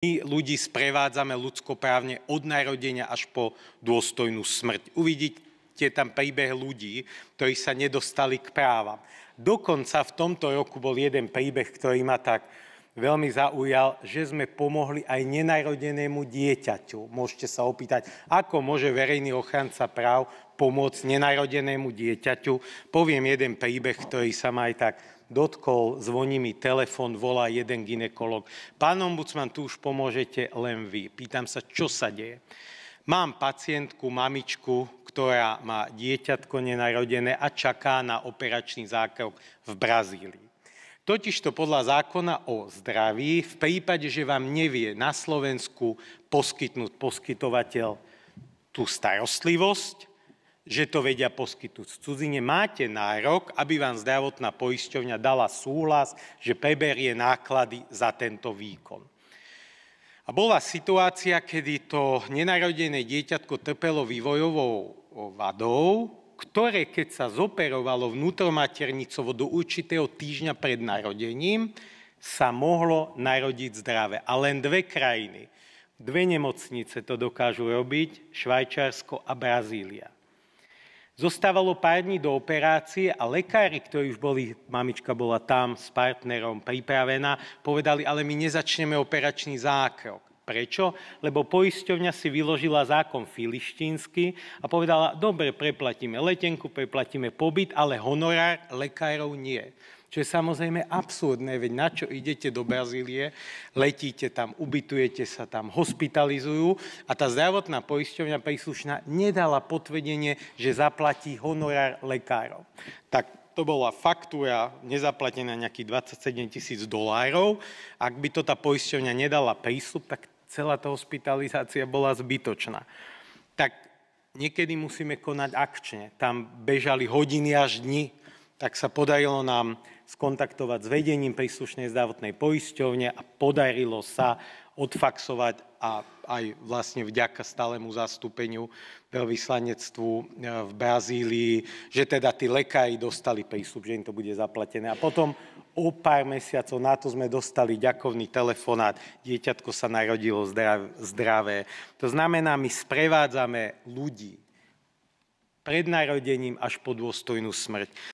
My ľudí sprevádzame ľudskoprávne od narodenia až po dôstojnú smrť. Uvidíte tam príbeh ľudí, ktorí sa nedostali k právam. Dokonca v tomto roku bol jeden príbeh, ktorý ma tak veľmi zaujal, že sme pomohli aj nenarodenému dieťaťu. Môžete sa opýtať, ako môže verejný ochranca práv pomôcť nenarodenému dieťaťu. Poviem jeden príbeh, ktorý sa ma aj tak dotkol, zvoní mi telefon, volá jeden gynekolog. Pán ombudsman, tu už pomôžete len vy. Pýtam sa, čo sa deje. Mám pacientku, mamičku, ktorá má dieťatko nenarodené a čaká na operačný zákrok v Brazílii. Totižto podľa zákona o zdraví, v prípade, že vám nevie na Slovensku poskytnúť poskytovateľ tú starostlivosť, že to vedia poskytnúť v cudzine, máte nárok, aby vám zdravotná poisťovňa dala súhlas, že preberie náklady za tento výkon. A bola situácia, kedy to nenarodené dieťatko trpelo vývojovou vadou, ktoré keď sa zoperovalo vnútromaternicovo do určitého týždňa pred narodením, sa mohlo narodiť zdravé. A len dve krajiny, dve nemocnice to dokážu robiť, Švajčiarsko a Brazília. Zostávalo pár dní do operácie a lekári, ktorí už boli, mamička bola tam s partnerom pripravená, povedali, ale my nezačneme operačný zákrok. Prečo? Lebo poisťovňa si vyložila zákon filištínsky a povedala, dobre, preplatíme letenku, preplatíme pobyt, ale honorár lekárov nie. Čo je samozrejme absurdné, veď na čo idete do Brazílie, letíte tam, ubytujete sa tam, hospitalizujú a tá zdravotná poisťovňa príslušná nedala potvrdenie, že zaplatí honorár lekárov. Tak to bola faktúra nezaplatená nejakých $27 000. Ak by to tá poisťovňa nedala prísľub, tak celá tá hospitalizácia bola zbytočná. Tak niekedy musíme konať akčne. Tam bežali hodiny až dni, tak sa podarilo nám skontaktovať s vedením príslušnej zdravotnej poisťovne a podarilo sa odfaxovať a aj vlastne vďaka stálemu zastúpeniu veľvyslanectvu v Brazílii, že teda tí lekári dostali prísľub, že im to bude zaplatené. A potom o pár mesiacov na to sme dostali ďakovný telefonát, dieťatko sa narodilo zdravé. To znamená, my sprevádzame ľudí pred narodením až po dôstojnú smrť.